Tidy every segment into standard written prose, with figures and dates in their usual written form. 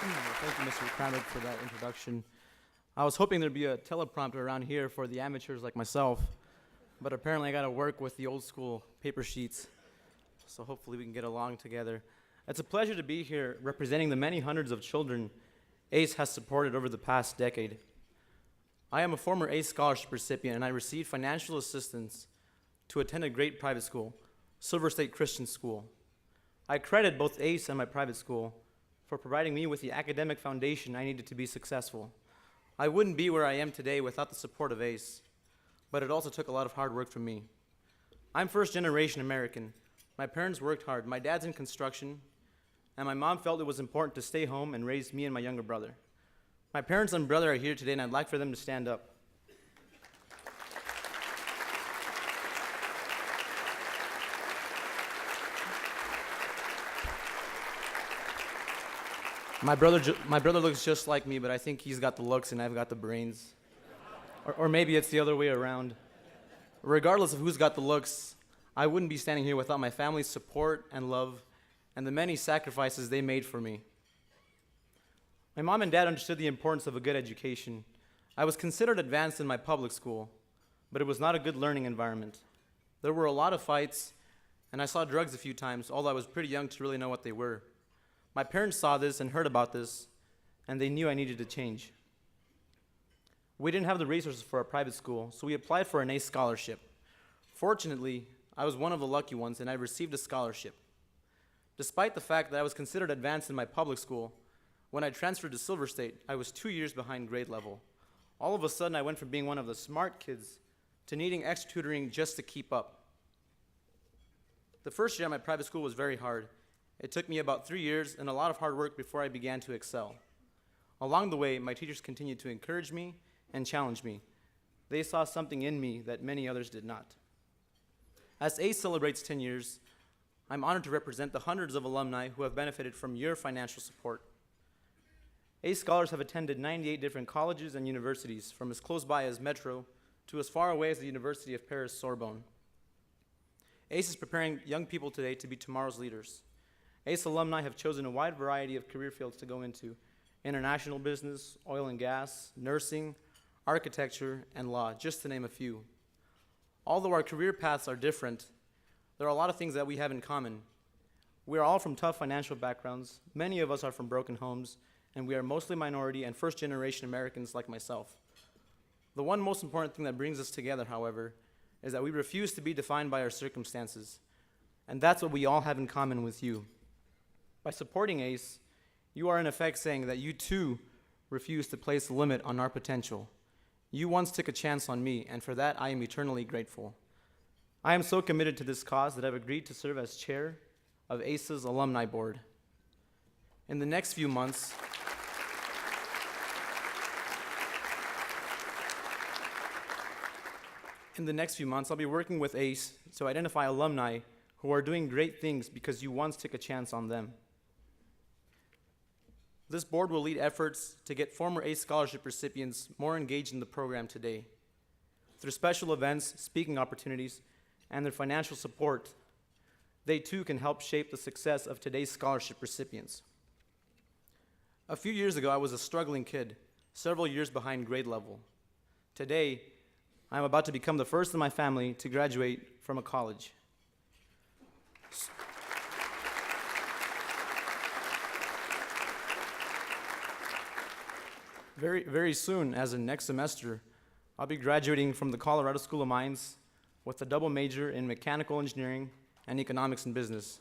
Thank you, Mr. Kramer, for that introduction. I was hoping there'd be a teleprompter around here for the amateurs like myself, but apparently I got to work with the old school paper sheets, so hopefully we can get along together. It's a pleasure to be here representing the many hundreds of children ACE has supported over the past decade. I am a former ACE scholarship recipient, and I received financial assistance to attend a great private school, Silver State Christian School. I credit both ACE and my private school for providing me with the academic foundation I needed to be successful. I wouldn't be where I am today without the support of ACE, but it also took a lot of hard work from me. I'm first-generation American. My parents worked hard. My dad's in construction, and my mom felt it was important to stay home and raise me and my younger brother. My parents and brother are here today, and I'd like for them to stand up. My brother looks just like me, but I think he's got the looks and I've got the brains. Or maybe it's the other way around. Regardless of who's got the looks, I wouldn't be standing here without my family's support and love and the many sacrifices they made for me. My mom and dad understood the importance of a good education. I was considered advanced in my public school, but it was not a good learning environment. There were a lot of fights, and I saw drugs a few times, although I was pretty young to really know what they were. My parents saw this and heard about this, and they knew I needed to change. We didn't have the resources for a private school, so we applied for an ACE scholarship. Fortunately, I was one of the lucky ones, and I received a scholarship. Despite the fact that I was considered advanced in my public school, when I transferred to Silver State, I was 2 years behind grade level. All of a sudden, I went from being one of the smart kids to needing extra tutoring just to keep up. The first year at my private school was very hard. It took me about 3 years and a lot of hard work before I began to excel. Along the way, my teachers continued to encourage me and challenge me. They saw something in me that many others did not. As ACE celebrates 10 years, I'm honored to represent the hundreds of alumni who have benefited from your financial support. ACE scholars have attended 98 different colleges and universities, from as close by as Metro to as far away as the University of Paris Sorbonne. ACE is preparing young people today to be tomorrow's leaders. ACE alumni have chosen a wide variety of career fields to go into: international business, oil and gas, nursing, architecture, and law, just to name a few. Although our career paths are different, there are a lot of things that we have in common. We are all from tough financial backgrounds. Many of us are from broken homes, and we are mostly minority and first-generation Americans like myself. The one most important thing that brings us together, however, is that we refuse to be defined by our circumstances, and that's what we all have in common with you. By supporting ACE, you are in effect saying that you too refuse to place a limit on our potential. You once took a chance on me, and for that I am eternally grateful. I am so committed to this cause that I've agreed to serve as chair of ACE's Alumni Board. In the next few months, I'll be working with ACE to identify alumni who are doing great things because you once took a chance on them. This board will lead efforts to get former ACE scholarship recipients more engaged in the program today. Through special events, speaking opportunities, and their financial support, they too can help shape the success of today's scholarship recipients. A few years ago, I was a struggling kid, several years behind grade level. Today, I'm about to become the first in my family to graduate from a college. Very soon, as in next semester, I'll be graduating from the Colorado School of Mines with a double major in mechanical engineering and economics and business.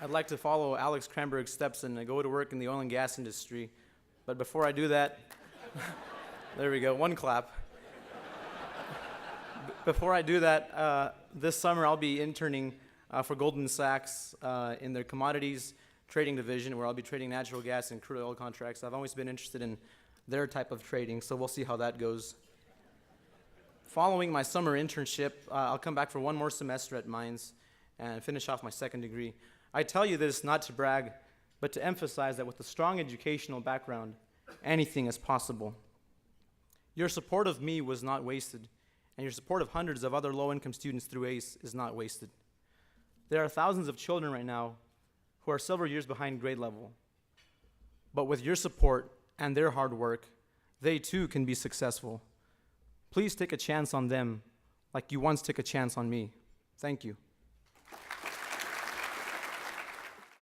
I'd like to follow Alex Cranberg's steps and go to work in the oil and gas industry. But before I do that, there we go, one clap. Before I do that, this summer I'll be interning for Goldman Sachs in their commodities trading division, where I'll be trading natural gas and crude oil contracts. I've always been interested in their type of trading, so we'll see how that goes. Following my summer internship, I'll come back for one more semester at Mines and finish off my second degree. I tell you this not to brag, but to emphasize that with a strong educational background, anything is possible. Your support of me was not wasted, and your support of hundreds of other low-income students through ACE is not wasted. There are thousands of children right now who are several years behind grade level. But with your support and their hard work, they too can be successful. Please take a chance on them like you once took a chance on me. Thank you.